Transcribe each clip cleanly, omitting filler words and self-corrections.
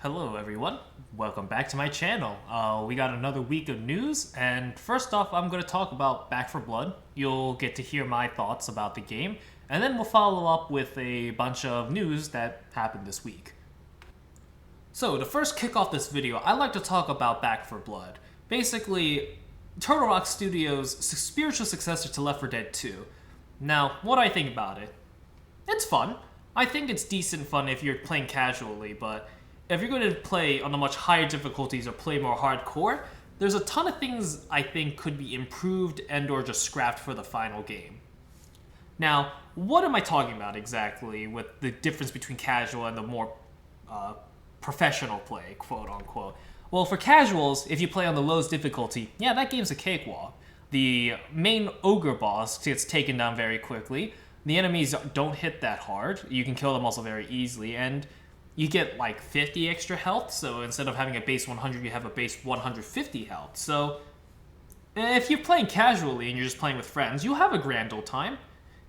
Hello everyone, welcome back to my channel. We got another week of news, and first off I'm going to talk about Back 4 Blood. You'll get to hear my thoughts about the game, and then we'll follow up with a bunch of news that happened this week. So to first kick off this video, I'd like to talk about Back 4 Blood. Basically, Turtle Rock Studios' spiritual successor to Left 4 Dead 2. Now, what do I think about it? It's fun. I think it's decent fun if you're playing casually, but if you're going to play on the much higher difficulties or play more hardcore, there's a ton of things I think could be improved and or just scrapped for the final game. Now, what am I talking about exactly with the difference between casual and the more professional play, quote unquote? Well, for casuals, if you play on the lowest difficulty, yeah, that game's a cakewalk. The main ogre boss gets taken down very quickly. The enemies don't hit that hard. You can kill them also very easily, and you get like 50 extra health, so instead of having a base 100, you have a base 150 health. So if you're playing casually and you're just playing with friends, you'll have a grand old time.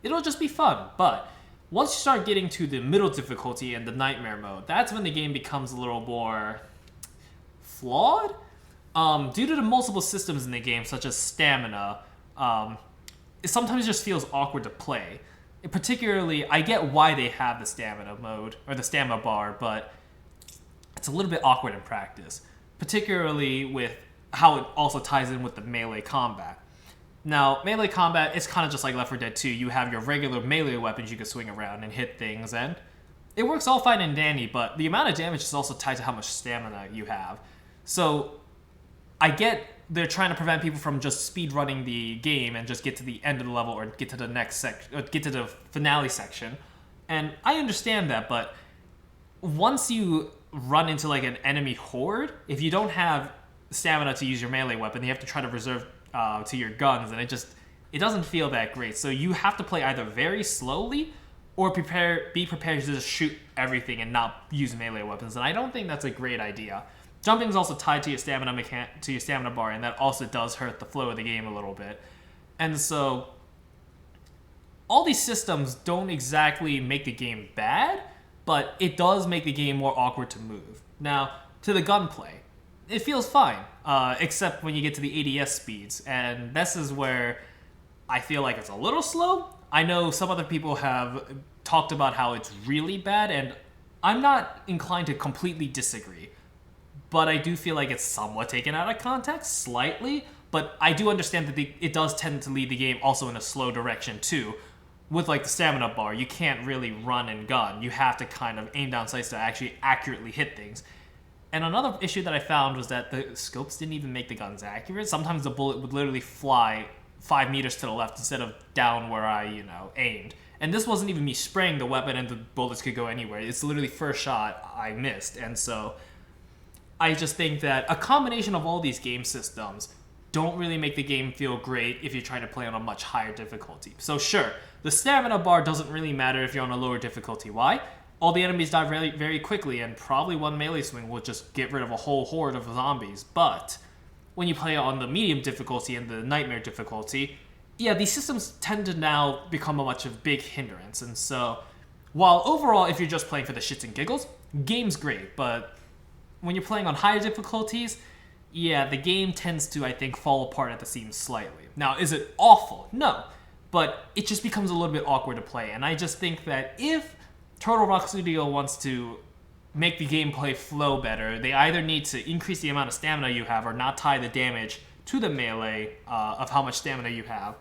It'll just be fun. But once you start getting to the middle difficulty and the nightmare mode, that's when the game becomes a little more flawed. Due to the multiple systems in the game, such as stamina, it sometimes just feels awkward to play. Particularly, I get why they have the stamina mode, or the stamina bar, but it's a little bit awkward in practice. Particularly with how it also ties in with the melee combat. Now, melee combat is kind of just like Left 4 Dead 2. You have your regular melee weapons you can swing around and hit things, and it works all fine and dandy, but the amount of damage is also tied to how much stamina you have. So, I get they're trying to prevent people from just speed running the game and just get to the end of the level or get to the next section, or get to the finale section. And I understand that, but once you run into like an enemy horde, if you don't have stamina to use your melee weapon, you have to try to reserve to your guns, and it doesn't feel that great. So you have to play either very slowly or be prepared to just shoot everything and not use melee weapons. And I don't think that's a great idea. Jumping is also tied to your stamina bar, and that also does hurt the flow of the game a little bit. And so, all these systems don't exactly make the game bad, but it does make the game more awkward to move. Now, to the gunplay, it feels fine, except when you get to the ADS speeds, and this is where I feel like it's a little slow. I know some other people have talked about how it's really bad, and I'm not inclined to completely disagree. But I do feel like it's somewhat taken out of context, slightly. But I do understand that it does tend to lead the game also in a slow direction, too. With, like, the stamina bar, you can't really run and gun. You have to kind of aim down sights to actually accurately hit things. And another issue that I found was that the scopes didn't even make the guns accurate. Sometimes the bullet would literally fly 5 meters to the left instead of down where I, aimed. And this wasn't even me spraying the weapon and the bullets could go anywhere. It's literally first shot I missed. And so I just think that a combination of all these game systems don't really make the game feel great if you're trying to play on a much higher difficulty. So sure, the stamina bar doesn't really matter if you're on a lower difficulty. Why? All the enemies die very, very quickly, and probably one melee swing will just get rid of a whole horde of zombies. But when you play on the medium difficulty and the nightmare difficulty, yeah, these systems tend to now become a much of big hindrance. And so, while overall, if you're just playing for the shits and giggles, game's great, but when you're playing on higher difficulties, yeah, the game tends to, I think, fall apart at the seams slightly. Now, is it awful? No. But it just becomes a little bit awkward to play. And I just think that if Turtle Rock Studio wants to make the gameplay flow better, they either need to increase the amount of stamina you have or not tie the damage to the melee of how much stamina you have.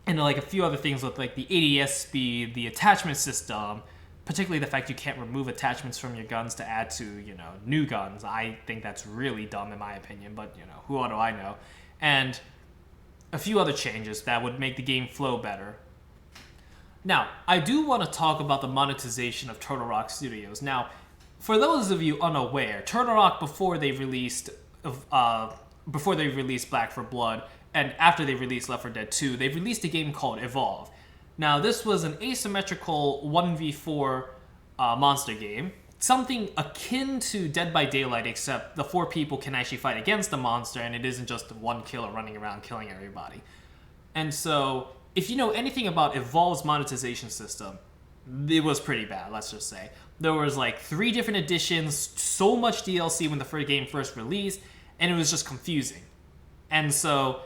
And like a few other things with like the ADS speed, the attachment system, particularly the fact you can't remove attachments from your guns to add to, new guns. I think that's really dumb in my opinion, but, who do I know? And a few other changes that would make the game flow better. Now, I do want to talk about the monetization of Turtle Rock Studios. Now, for those of you unaware, Turtle Rock, before they released Back 4 Blood, and after they released Left 4 Dead 2, they released a game called Evolve. Now, this was an asymmetrical 1v4 monster game, something akin to Dead by Daylight, except the 4 people can actually fight against the monster, and it isn't just one killer running around killing everybody. And so, if you know anything about Evolve's monetization system, it was pretty bad, let's just say. there was like 3 different editions, so much DLC when the first game first released, and it was just confusing. And so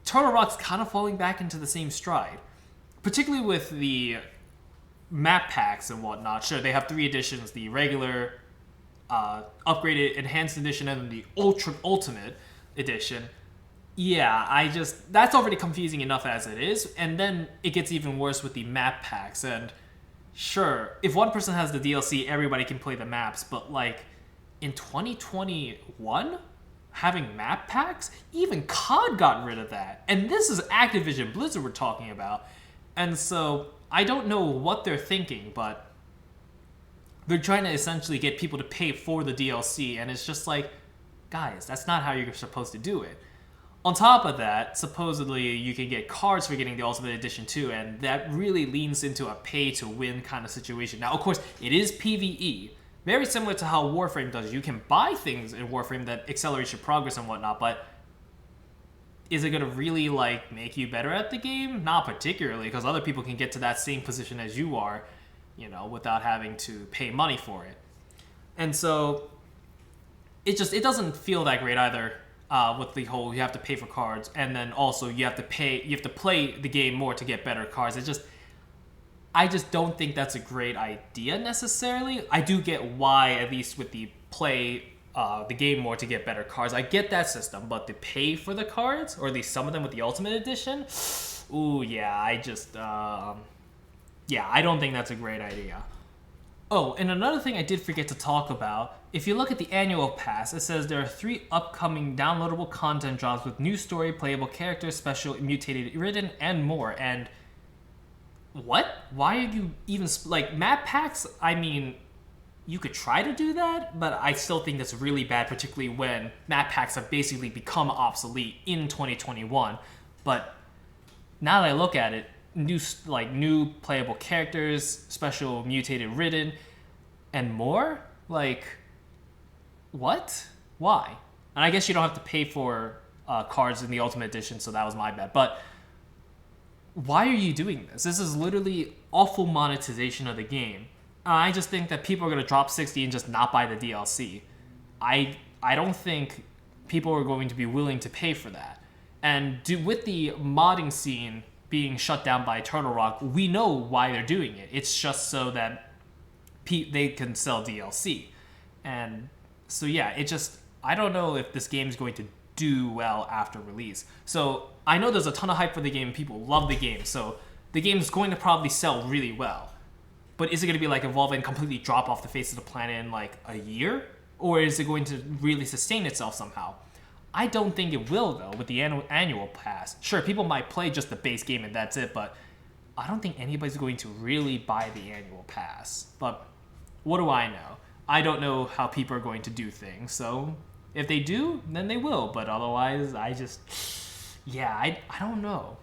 Turtle Rock's kind of falling back into the same stride, particularly with the map packs and whatnot. Sure, they have 3 editions: the regular, upgraded, enhanced edition, and then the ultimate edition. Yeah, that's already confusing enough as it is, and then it gets even worse with the map packs. And sure, if one person has the DLC, everybody can play the maps, but like in 2021, having map packs, even COD got rid of that. And this is Activision Blizzard we're talking about. And so I don't know what they're thinking, but they're trying to essentially get people to pay for the DLC, and it's just like, guys, that's not how you're supposed to do it. On top of that, supposedly you can get cards for getting the Ultimate Edition too, and that really leans into a pay-to-win kind of situation. Now, of course, it is PvE, very similar to how Warframe does. You can buy things in Warframe that accelerate your progress and whatnot, but is it going to really like make you better at the game? Not particularly, because other people can get to that same position as you are, you know, without having to pay money for it. And so it doesn't feel that great either. With the whole, you have to pay for cards, and then also you have to play the game more to get better cards. I just don't think that's a great idea necessarily. I do get why, at least with the the game more to get better cards. I get that system, but to pay for the cards, or at least some of them with the Ultimate Edition, ooh, yeah, I don't think that's a great idea. Oh, and another thing I did forget to talk about, if you look at the annual pass, it says there are 3 upcoming downloadable content drops with new story, playable characters, special mutated written, and more. And what? Why are you even like map packs? I mean, you could try to do that, but I still think that's really bad, particularly when map packs have basically become obsolete in 2021. But now that I look at it, new playable characters, special mutated written, and more? Like, what? Why? And I guess you don't have to pay for cards in the Ultimate Edition, so that was my bad. But why are you doing this? This is literally awful monetization of the game. I just think that people are going to drop 60 and just not buy the DLC. I don't think people are going to be willing to pay for that. And with the modding scene being shut down by Turtle Rock, we know why they're doing it. It's just so that they can sell DLC. And so yeah, I don't know if this game is going to do well after release. So I know there's a ton of hype for the game. People love the game. So the game is going to probably sell really well. But is it going to be like evolve and completely drop off the face of the planet in like a year? Or is it going to really sustain itself somehow? I don't think it will, though, with the annual pass. Sure, people might play just the base game and that's it, but I don't think anybody's going to really buy the annual pass. But what do I know? I don't know how people are going to do things, so if they do, then they will. But otherwise, I don't know.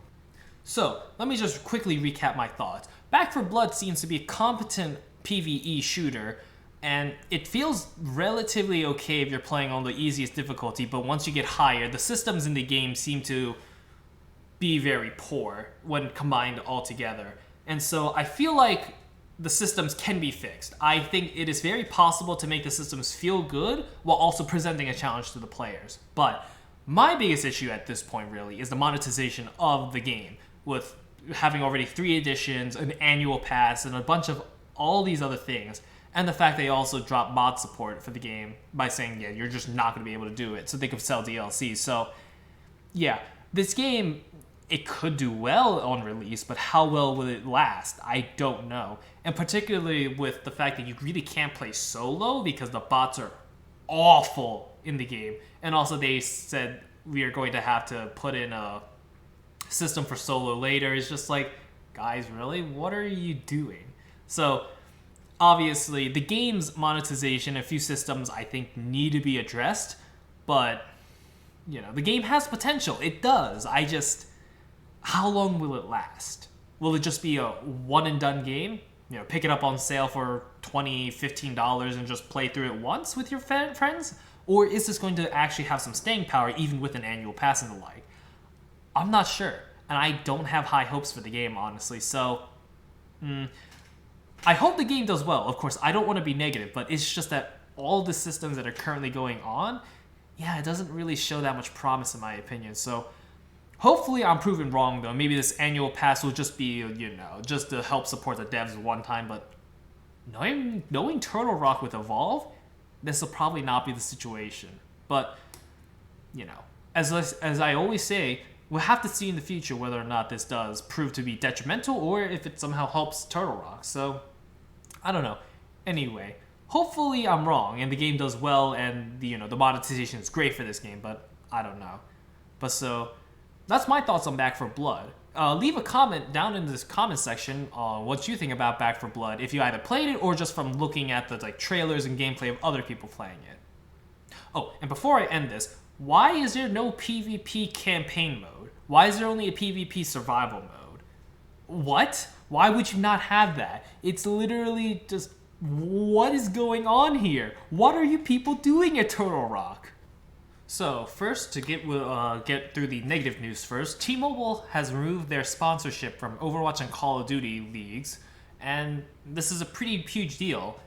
So, let me just quickly recap my thoughts. Back 4 Blood seems to be a competent PvE shooter, and it feels relatively okay if you're playing on the easiest difficulty, but once you get higher, the systems in the game seem to be very poor when combined all together. And so I feel like the systems can be fixed. I think it is very possible to make the systems feel good while also presenting a challenge to the players. But my biggest issue at this point really is the monetization of the game, with having already 3 editions, an annual pass, and a bunch of all these other things. And the fact they also dropped mod support for the game by saying, yeah, you're just not going to be able to do it, so they could sell DLC. So, yeah, this game, it could do well on release, but how well will it last? I don't know. And particularly with the fact that you really can't play solo because the bots are awful in the game. And also they said we are going to have to put in a system for solo later. It's just like, guys, really? What are you doing? So obviously, the game's monetization, a few systems I think need to be addressed, but, you know, the game has potential. It does. How long will it last? Will it just be a one-and-done game? You know, pick it up on sale for $20, $15 and just play through it once with your friends? Or is this going to actually have some staying power even with an annual pass and the like? I'm not sure. And I don't have high hopes for the game, honestly. So, I hope the game does well. Of course, I don't want to be negative, but it's just that all the systems that are currently going on, yeah, it doesn't really show that much promise in my opinion. So hopefully I'm proven wrong though. Maybe this annual pass will just be, just to help support the devs one time, but knowing Turtle Rock with Evolve, this will probably not be the situation. But, as I always say, we'll have to see in the future whether or not this does prove to be detrimental or if it somehow helps Turtle Rock. So, I don't know. Anyway, hopefully I'm wrong and the game does well and the monetization is great for this game, but I don't know. But so, that's my thoughts on Back 4 Blood. Leave a comment down in this comment section on what you think about Back 4 Blood, if you either played it or just from looking at the trailers and gameplay of other people playing it. Oh, and before I end this, why is there no PvP campaign mode? Why is there only a PvP survival mode? What? Why would you not have that? It's literally just, what is going on here? What are you people doing at Turtle Rock? So first, to get through the negative news first, T-Mobile has removed their sponsorship from Overwatch and Call of Duty leagues, and this is a pretty huge deal.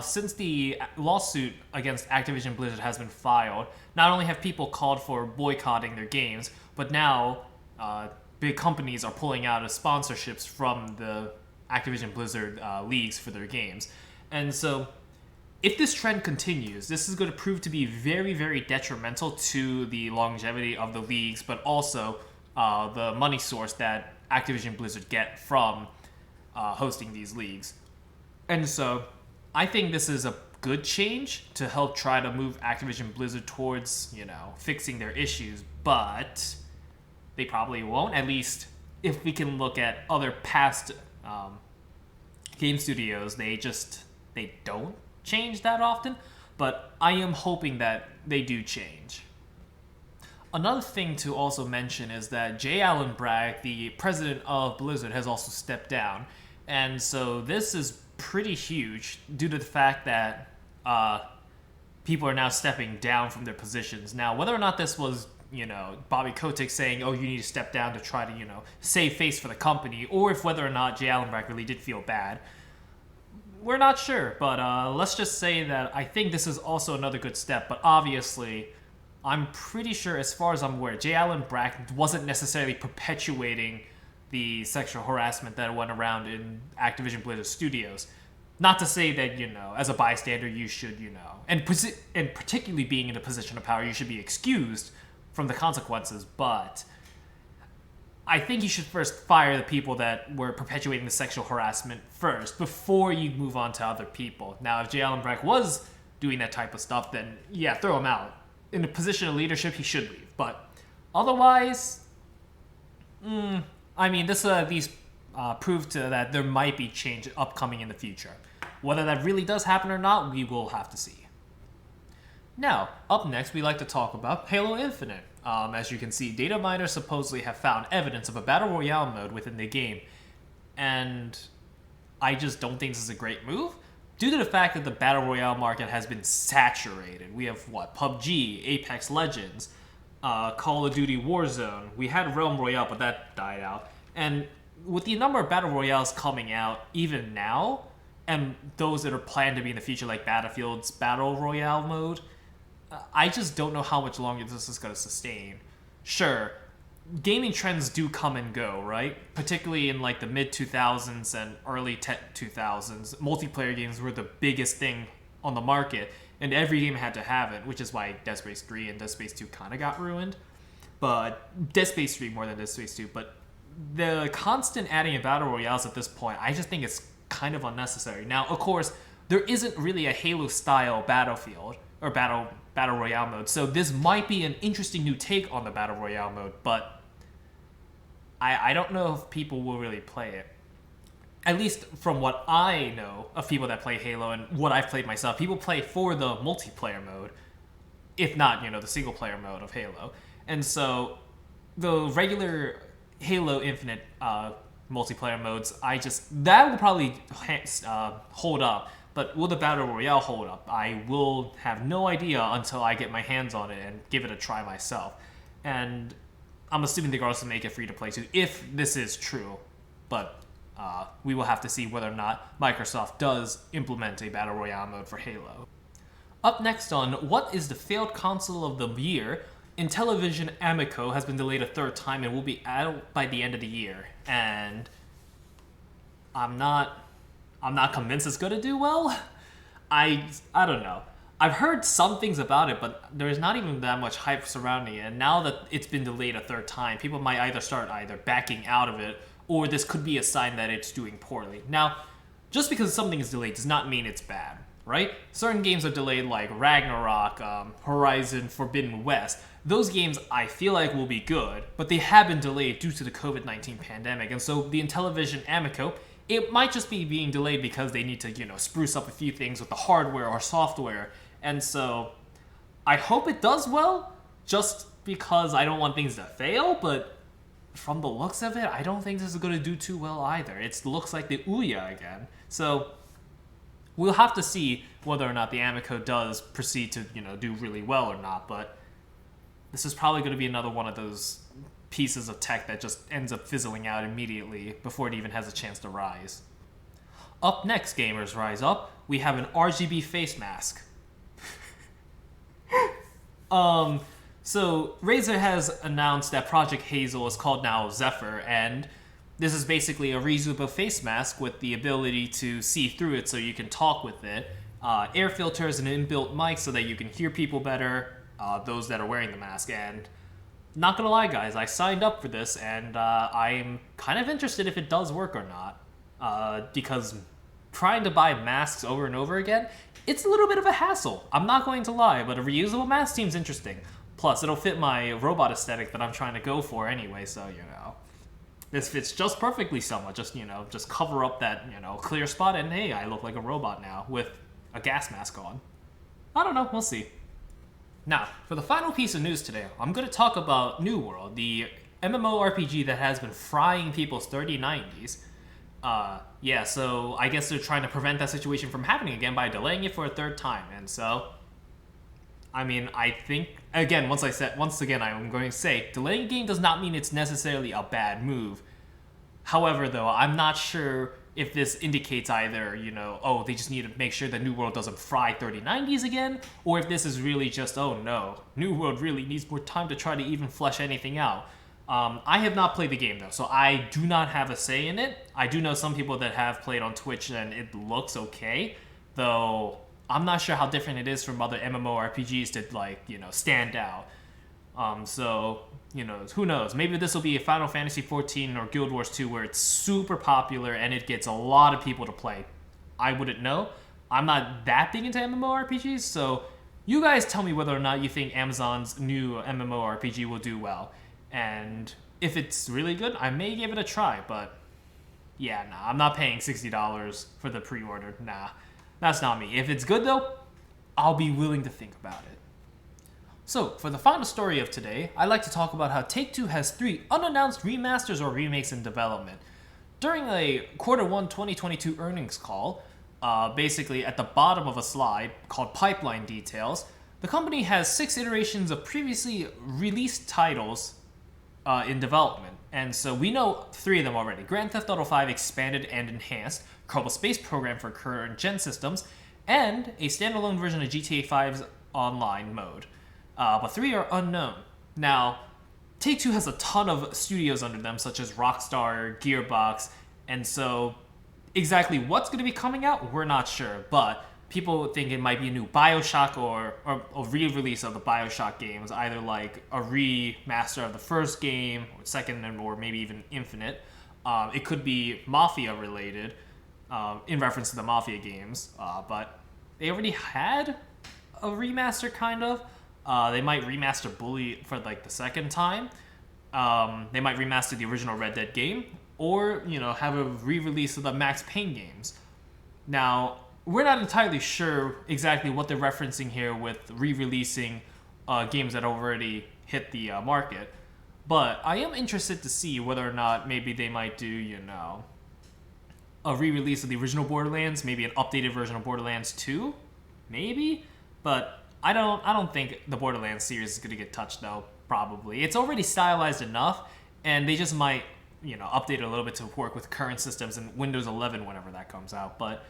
Since the lawsuit against Activision Blizzard has been filed, not only have people called for boycotting their games, but now big companies are pulling out of sponsorships from the Activision Blizzard leagues for their games. And so, if this trend continues, this is going to prove to be very, very detrimental to the longevity of the leagues, but also the money source that Activision Blizzard get from hosting these leagues. And so, I think this is a good change to help try to move Activision Blizzard towards, fixing their issues, but they probably won't, at least if we can look at other past game studios, they don't change that often, but I am hoping that they do change. Another thing to also mention is that J. Allen Bragg, the president of Blizzard, has also stepped down, and so this is pretty huge due to the fact that people are now stepping down from their positions. Now, whether or not this was, Bobby Kotick saying, oh, you need to step down to try to, save face for the company, or if whether or not J. Allen Bragg really did feel bad, we're not sure. But let's just say that I think this is also another good step. But obviously, I'm pretty sure, as far as I'm aware, J. Allen Bragg wasn't necessarily perpetuating the sexual harassment that went around in Activision Blizzard Studios. Not to say that, as a bystander, you should, and particularly being in a position of power, you should be excused from the consequences, but I think you should first fire the people that were perpetuating the sexual harassment first, before you move on to other people. Now, if J. Allen Bragg was doing that type of stuff, then yeah, throw him out. In a position of leadership, he should leave, but otherwise, this at least proved that there might be change upcoming in the future. Whether that really does happen or not, we will have to see. Now, up next, we like to talk about Halo Infinite. As you can see, data miners supposedly have found evidence of a Battle Royale mode within the game, and I just don't think this is a great move, due to the fact that the Battle Royale market has been saturated. We have, PUBG, Apex Legends, Call of Duty Warzone. We had Realm Royale, but that died out. And with the number of Battle Royales coming out, even now, and those that are planned to be in the future, like Battlefield's Battle Royale mode, I just don't know how much longer this is going to sustain. Sure, gaming trends do come and go, right? Particularly in the mid-2000s and early 2000s, multiplayer games were the biggest thing on the market, and every game had to have it, which is why Dead Space 3 and Dead Space 2 kind of got ruined. But Dead Space 3 more than Dead Space 2, but the constant adding of Battle Royales at this point, I just think it's kind of unnecessary. Now, of course, there isn't really a Halo-style Battlefield or Battle Royale mode, so this might be an interesting new take on the Battle Royale mode, but I don't know if people will really play it. At least from what I know of people that play Halo and what I've played myself, people play for the multiplayer mode, if not, the single-player mode of Halo. And so the regular Halo Infinite multiplayer modes, that will probably hold up. But will the Battle Royale hold up? I will have no idea until I get my hands on it and give it a try myself. And I'm assuming they're also make it free to play too, if this is true. But we will have to see whether or not Microsoft does implement a Battle Royale mode for Halo. Up next on What is the Failed Console of the Year, Intellivision Amico has been delayed a third time and will be out by the end of the year. And I'm not convinced it's going to do well. I don't know. I've heard some things about it, but there's not even that much hype surrounding it. And now that it's been delayed a third time, people might either start backing out of it, or this could be a sign that it's doing poorly. Now, just because something is delayed does not mean it's bad, right? Certain games are delayed, like Ragnarok, Horizon Forbidden West. Those games I feel like will be good, but they have been delayed due to the COVID-19 pandemic. And so the Intellivision Amico, it might just be being delayed because they need to, spruce up a few things with the hardware or software. And so I hope it does well, just because I don't want things to fail, but from the looks of it, I don't think this is going to do too well either. It looks like the Ouya again. So we'll have to see whether or not the Amico does proceed to, do really well or not, but this is probably going to be another one of those pieces of tech that just ends up fizzling out immediately before it even has a chance to rise. Up next, gamers rise up, we have an RGB Face Mask. So Razer has announced that Project Hazel is called now Zephyr, and this is basically a reusable face mask with the ability to see through it so you can talk with it, air filters and an inbuilt mic so that you can hear people better, those that are wearing the mask. And not gonna lie, guys, I signed up for this, and I'm kind of interested if it does work or not, because trying to buy masks over and over again, it's a little bit of a hassle. I'm not going to lie, but a reusable mask seems interesting. Plus, it'll fit my robot aesthetic that I'm trying to go for anyway, so, this fits just perfectly somewhat. Just cover up that, clear spot, and hey, I look like a robot now with a gas mask on. I don't know, we'll see. Now, for the final piece of news today, I'm going to talk about New World, the MMORPG that has been frying people's 3090s. Yeah, so I guess they're trying to prevent that situation from happening again by delaying it for a third time. And so, I think, again, once again, I'm going to say, delaying a game does not mean it's necessarily a bad move. However, though, I'm not sure if this indicates either, they just need to make sure that New World doesn't fry 3090s again, or if this is really just, oh no, New World really needs more time to try to even flesh anything out. I have not played the game, though, so I do not have a say in it. I do know some people that have played on Twitch, and it looks okay, though I'm not sure how different it is from other MMORPGs to, stand out. So, who knows? Maybe this will be a Final Fantasy XIV or Guild Wars 2 where it's super popular and it gets a lot of people to play. I wouldn't know. I'm not that big into MMORPGs, so you guys tell me whether or not you think Amazon's new MMORPG will do well. And if it's really good, I may give it a try, but yeah, nah, I'm not paying $60 for the pre-order. Nah, that's not me. If it's good, though, I'll be willing to think about it. So, for the final story of today, I'd like to talk about how Take-Two has 3 unannounced remasters or remakes in development. During a Q1 2022 earnings call, basically at the bottom of a slide called Pipeline Details, the company has 6 iterations of previously released titles in development. And so we know 3 of them already. Grand Theft Auto 5 Expanded and Enhanced, Kerbal Space Program for current gen systems, and a standalone version of GTA 5's online mode. But 3 are unknown. Now, Take-Two has a ton of studios under them, such as Rockstar, Gearbox, and so exactly what's going to be coming out, we're not sure, but people think it might be a new BioShock or a re-release of the BioShock games, either like a remaster of the first game, or second, or maybe even Infinite. It could be Mafia related, in reference to the Mafia games, but they already had a remaster, kind of. They might remaster Bully for like the second time. They might remaster the original Red Dead game, or have a re-release of the Max Payne games. Now, we're not entirely sure exactly what they're referencing here with re-releasing games that already hit the market, but I am interested to see whether or not maybe they might do, a re-release of the original Borderlands, maybe an updated version of Borderlands 2, maybe, but I don't think the Borderlands series is going to get touched, though, probably. It's already stylized enough, and they just might update it a little bit to work with current systems and Windows 11 whenever that comes out. But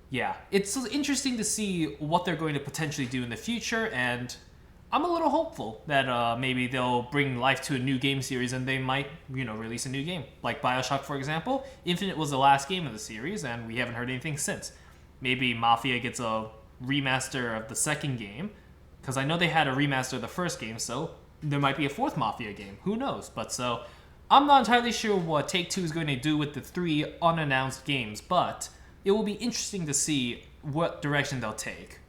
yeah, it's interesting to see what they're going to potentially do in the future, and I'm a little hopeful that maybe they'll bring life to a new game series and they might, release a new game. Like BioShock, for example. Infinite was the last game of the series, and we haven't heard anything since. Maybe Mafia gets a remaster of the second game, because I know they had a remaster of the first game, so there might be a fourth Mafia game. Who knows? But so, I'm not entirely sure what Take-Two is going to do with the 3 unannounced games, but it will be interesting to see what direction they'll take.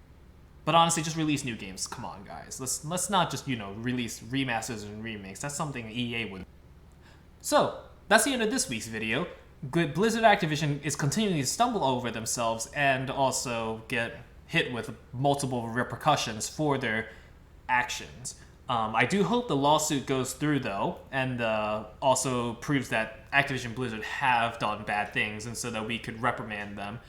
But honestly, just release new games. Come on, guys. Let's not just, release remasters and remakes. That's something EA would. So, that's the end of this week's video. Blizzard Activision is continuing to stumble over themselves and also get hit with multiple repercussions for their actions. I do hope the lawsuit goes through, though, and also proves that Activision Blizzard have done bad things, and so that we could reprimand them.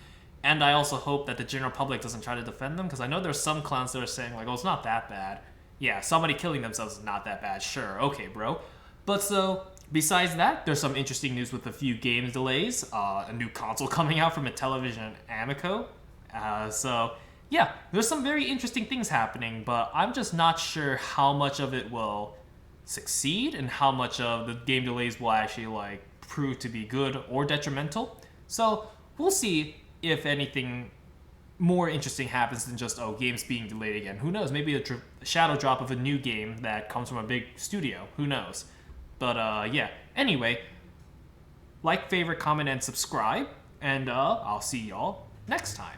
And I also hope that the general public doesn't try to defend them, because I know there's some clowns that are saying, like, oh, it's not that bad. Yeah, somebody killing themselves is not that bad. Sure, okay, bro. But so, besides that, there's some interesting news with a few games delays, a new console coming out from Intellivision and Amico. So, yeah, there's some very interesting things happening, but I'm just not sure how much of it will succeed and how much of the game delays will actually, prove to be good or detrimental. So, we'll see if anything more interesting happens than just, games being delayed again. Who knows? Maybe a shadow drop of a new game that comes from a big studio. Who knows? But, yeah. Anyway, like, favorite, comment, and subscribe. And, I'll see y'all next time.